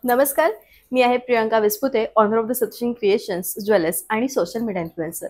नमस्कार. मी आहे Priyanka Vispute, owner of the Sachin creations, jewellers आणि सोशल मीडिया इन्फ्लुएन्सर.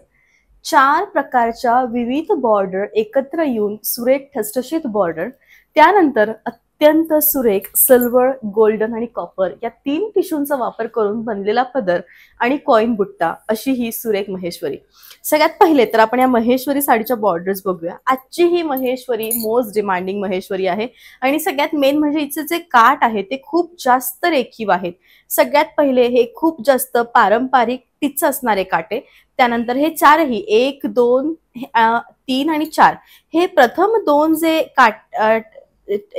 4 प्रकारच्या विविध बॉर्डर एकत्र येऊन सुरेख ठसठशीत बॉर्डर, त्यानंतर अत्यंत सुरेख सिल्वर, गोल्डन आणि कॉपर या 3 टिश्यूंचा वापर करून बनलेला पदर आणि कॉइन बुट्टा अशी ही सुरेख महेश्वरी. सगळ्यात पहिले तर आपण या महेश्वरी साडीच्या बॉर्डर्स बघूया. आजची ही महेश्वरी मोस्ट डिमांडिंग महेश्वरी आहे आणि सगळ्यात मेन म्हणजे हिचे जे काठ आहे ते खूप जास्त रेखीव आहेत. सगळ्यात पहिले हे खूप जास्त पारंपरिक टिच असणारे काटे, त्यानंतर हे चारही 1, 2, 3 आणि 4 हे प्रथम 2 जे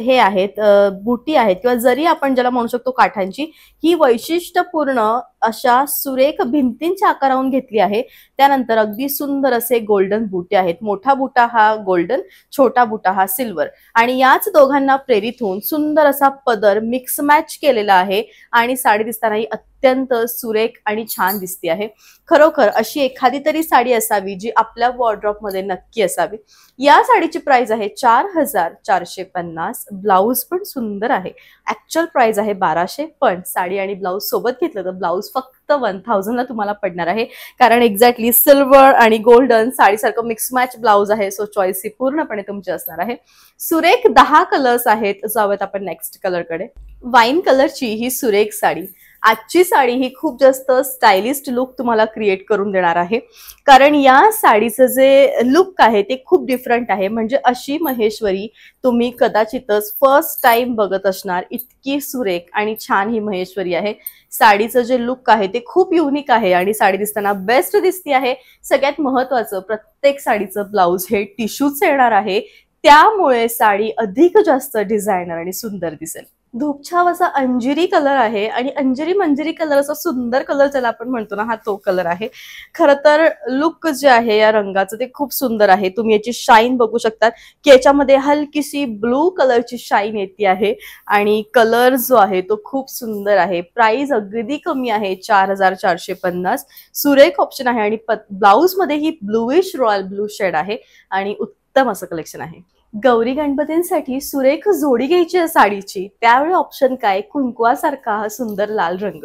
हे आहेत बुटी आहेत किंवा जरी आपण ज्याला म्हणू शकतो काठांची, ही वैशिष्ट्यपूर्ण अशा सुरेख भिंतींच्या आकारावरून घेतली आहे. त्यानंतर अगदी सुंदर असे गोल्डन बुटे आहेत. मोठा बुटा हा गोल्डन, छोटा बुटा हा सिल्वर आणि याच दोघांना प्रेरित होऊन सुंदर असा पदर मिक्स मॅच केलेला आहे आणि साडी दिसतानाही अत्यंत सुरेख आणि छान दिसते आहे. खरोखर अशी एखादी तरी साडी असावी जी आपल्या वॉर्डरोब मध्ये नक्की असावी. या साडीची प्राइस आहे 4450. ब्लाउज पण सुंदर आहे. ऍक्च्युअल प्राइस आहे 1200, पण साडी आणि ब्लाउज सोबत घेतलं तर ब्लाउज फक्त 1000 ला तुम्हाला पडणार आहे. कारण एक्झॅक्टली सिल्वर आणि गोल्डन साडीसारखं मिक्स मॅच ब्लाउज आहे. सो चॉईस ही पूर्णपणे तुमची असणार आहे. सुरेख 10 कलर्स आहेत. जाऊयात आपण नेक्स्ट कलरकडे. वाईन कलरची ही सुरेख साडी. आजची साडी ही खूप जास्त स्टायलिस्ट लुक तुम्हाला क्रिएट करून देणार आहे. कारण या साडीचं जे लुक आहे ते खूप डिफरंट आहे. म्हणजे अशी महेश्वरी तुम्ही कदाचितच फर्स्ट टाइम बघत असणार. इतकी सुरेख आणि छान ही महेश्वरी आहे. साडीचं जे लुक आहे ते खूप युनिक आहे आणि साडी दिसताना बेस्ट दिसती आहे. सगळ्यात महत्वाचं, प्रत्येक साडीचं ब्लाउज हे टिश्यूच येणार आहे. त्यामुळे साडी अधिक जास्त डिझायनर आणि सुंदर दिसेल. धूपछाव असा अंजिरी कलर आहे आणि अंजिरी मंजिरी कलर असा सुंदर कलर ज्याला आपण म्हणतो ना, हा तो कलर आहे. खर तर लुक जे आहे या रंगाचं ते खूप सुंदर आहे. तुम्ही याची शाईन बघू शकतात की याच्यामध्ये हलकीशी ब्लू कलरची शाईन येते आहे आणि कलर जो आहे तो खूप सुंदर आहे. प्राइस अगदी कमी आहे, 4450. सुरेख ऑप्शन आहे आणि ब्लाउज मध्ये ही ब्लूइश रॉयल ब्लू शेड आहे आणि उत्तम असं कलेक्शन आहे. गौरी गणपतींसाठी सुरेख जोडी घ्यायची आहे साडीची, त्यावेळी ऑप्शन काय, कुंकवासारखा हा सुंदर लाल रंग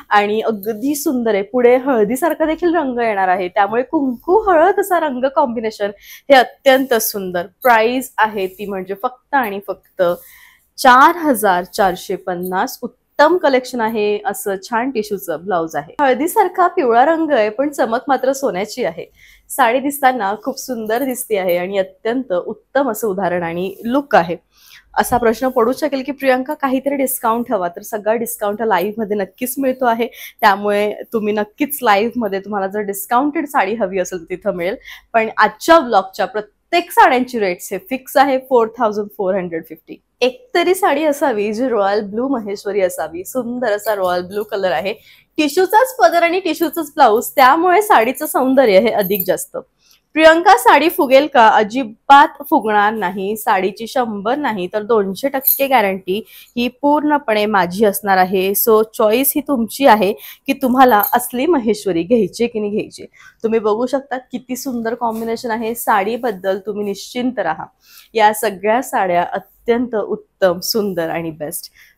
आणि अगदी सुंदर आहे. पुढे हळदीसारखा देखील रंग येणार आहे. त्यामुळे कुंकू हळद असा रंग कॉम्बिनेशन हे अत्यंत सुंदर. प्राइस आहे ती म्हणजे फक्त आणि फक्त 4450. उत्तम कलेक्शन आहे. असं छान टिश्यूचं ब्लाउज आहे. हळदीसारखा पिवळा रंग आहे पण चमक मात्र सोन्याची आहे. साडी दिसताना खूप सुंदर दिसते आहे आणि अत्यंत उत्तम असं उदाहरण आणि लुक आहे. असा प्रश्न पडू शकेल की प्रियंका काहीतरी डिस्काउंट हवा, तर सगळा डिस्काउंट लाईव्ह मध्ये नक्कीच मिळतो आहे. त्यामुळे तुम्ही नक्कीच लाईव्ह मध्ये तुम्हाला जर डिस्काउंटेड साडी हवी असेल तर तिथं मिळेल. पण आजच्या ब्लॉगच्या प्रत्येक साड्यांची रेट्स हे फिक्स आहे 4450. एक तरी साडी असावी जी रॉयल ब्लू महेश्वरी असावी. सुंदर असा रॉयल ब्लू कलर आहे. टिश्यूचाच पदर आणि टिश्यूचाच ब्लाउज, त्यामुळे साडीचं सौंदर्य हे अधिक जास्त. प्रियंका साडी फुगेल का? अजिबात फुगणार नाही. साडीची 100 नाही तर 200% गॅरंटी ही पूर्णपणे माझी असणार आहे. सो चॉईस ही तुमची आहे की तुम्हाला असली महेश्वरी घ्यायची की नाही घ्यायची. तुम्ही बघू शकता किती सुंदर कॉम्बिनेशन आहे. साडीबद्दल तुम्ही निश्चिंत राहा. या सगळ्या साड्या अत्यंत उत्तम, सुंदर आणि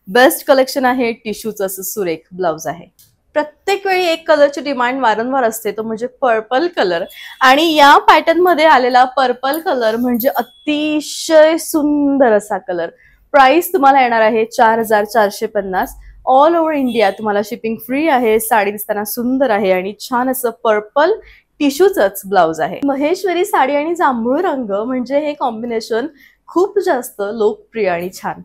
बेस्ट कलेक्शन आहे. टिश्यूचं असं सुरेख ब्लाउज आहे. प्रत्येक वेळी एक कलरची डिमांड वारंवार असते, तो म्हणजे पर्पल कलर. आणि या पॅटर्न मध्ये आलेला पर्पल कलर म्हणजे अतिशय सुंदर असा कलर. प्राइस तुम्हाला येणार आहे 4450. ऑल ओव्हर इंडिया तुम्हाला शिपिंग फ्री आहे. साडी दिसताना सुंदर आहे आणि छान असं पर्पल टिश्यूचंच ब्लाउज आहे. महेश्वरी साडी आणि जांभूळ रंग म्हणजे हे कॉम्बिनेशन खूप जास्त लोकप्रिय आणि छान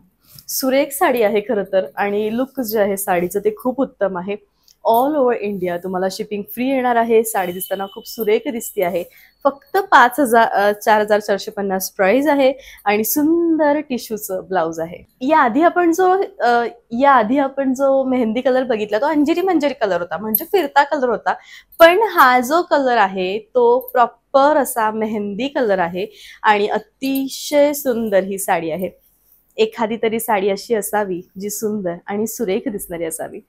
सुरेख साडी आहे खरं तर. आणि लुक जे आहे साडीचं ते खूप उत्तम आहे. ऑल ओव्हर इंडिया तुम्हाला शिपिंग फ्री येणार आहे. साडी दिसताना खूप सुरेख दिसते आहे. फक्त 4450 प्राइस आहे आणि सुंदर टिश्यूचं ब्लाउज आहे. याआधी आपण जो मेहंदी कलर बघितला तो अंजिरी मंजिरी कलर होता, म्हणजे फिरता कलर होता. पण हा जो कलर आहे तो प्रॉपर असा मेहंदी कलर आहे आणि अतिशय सुंदर ही साडी आहे. एखादी तरी साडी अशी असावी जी सुंदर आणि सुरेख दिसणारी असावी.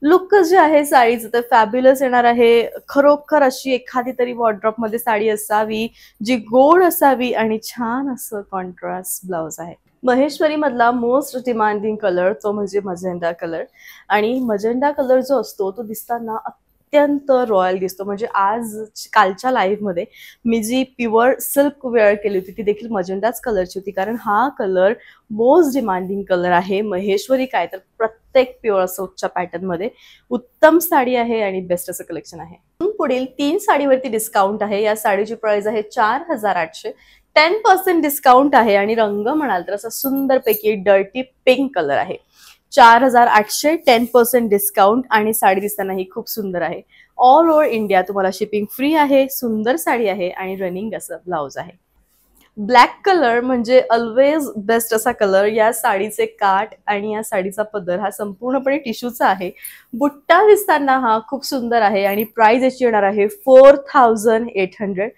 लुक जे आहे साडीचं ते फॅब्युलस येणार आहे. खरोखर अशी एखादी तरी वॉर्डरोब मध्ये साडी असावी जी गोड असावी आणि छान असं कॉन्ट्रास्ट ब्लाउज आहे. महेश्वरी मधला मोस्ट डिमांडिंग कलर तो म्हणजे मजेंडा कलर. आणि मजेंडा कलर जो असतो तो दिसताना अत्यंत रॉयल दिसतो. म्हणजे आज कालच्या लाईव्ह मध्ये मी जी प्युअर सिल्क वेअर केली होती ती देखील मजेंडाच कलरची होती, कारण हा कलर मोस्ट डिमांडिंग कलर आहे. महेश्वरी काय तर प्रत्येक प्युअर सिल्कच्या पॅटर्न मध्ये उत्तम साडी आहे आणि बेस्ट असं कलेक्शन आहे. पुढील 3 साडीवरती डिस्काउंट आहे. या साडीची प्राइस आहे 4800. 10% डिस्काउंट आहे आणि रंग म्हणाल तर असा सुंदर पैकी डर्टी पिंक कलर आहे. 4800, 10% डिस्काउंट आणि साडी दिसतानाही खूप सुंदर आहे. ऑल ओव्हर इंडिया तुम्हाला शिपिंग फ्री आहे. सुंदर साडी आहे आणि रनिंग असं ब्लाउज आहे. ब्लॅक कलर म्हणजे ऑलवेज बेस्ट असा कलर. या साडीचे काठ आणि या साडीचा पदर हा संपूर्णपणे टिश्यूचा आहे. बुट्टा दिसताना हा खूप सुंदर आहे आणि प्राइस याची येणार आहे 4800.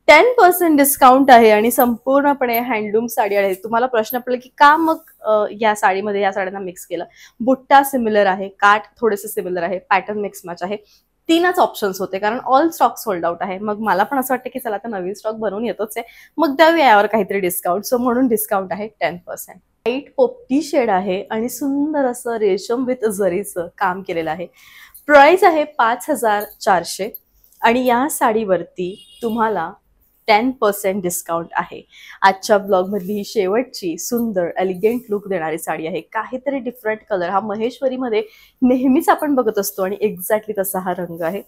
10% डिस्काउंट आहे आणि संपूर्णपणे हँडलूम साडी आहे. तुम्हाला प्रश्न पडला की का मग या साडीमध्ये या साड्यांना मिक्स केलं. बुट्टा सिमिलर आहे, काठ थोडेसे सिमिलर आहे, पॅटर्न मिक्स मॅच आहे. 3च ऑप्शन्स होते कारण ऑल स्टॉक सोल्ड आउट आहे. मग मला पण असं वाटतं की चला आता नवीन स्टॉक बनवून येतोच आहे, मग द्यावी यावर काहीतरी डिस्काउंट. सो म्हणून डिस्काउंट आहे 10%. लाईट पोपटी शेड आहे आणि सुंदर असं रेशम विथ जरीचं काम केलेलं आहे. प्राइस आहे 5400 आणि या साडीवरती तुम्हाला 10% डिस्काउंट आहे. आजच्या ब्लॉग मधली ही शेवटची सुंदर एलिगंट लुक देणारी साडी आहे. काहीतरी डिफरंट कलर. हा महेश्वरीमध्ये नेहमीच आपण बघत असतो आणि एक्झॅक्टली तसा हा रंग आहे.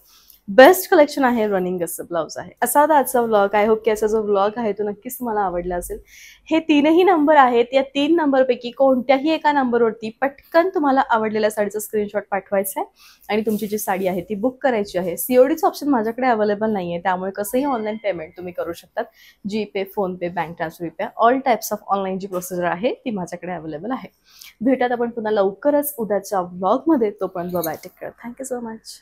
बेस्ट कलेक्शन आहे. रनिंग असं ब्लाउज आहे. असा होता आजचा व्लॉग. आय होप की असा जो व्लॉग आहे तो नक्कीच तुम्हाला आवडला असेल. हे 3ही नंबर आहेत. या 3 नंबरपैकी कोणत्याही एका नंबरवरती पटकन तुम्हाला आवडलेल्या साडीचा स्क्रीनशॉट पाठवायचा आहे आणि तुमची जी साडी आहे ती बुक करायची आहे. सीओडीचं ऑप्शन माझ्याकडे अवेलेबल नाहीये, त्यामुळे कसंही ऑनलाईन पेमेंट तुम्ही करू शकतात. GPay, PhonePe, bank transfer, pay all types of online जी प्रोसिजर आहे ती माझ्याकडे अवेलेबल आहे. भेटत आपण पुन्हा लवकरच उद्याच्या व्लॉगमध्ये. तोपर्यंत bye, take care. Thank you so much.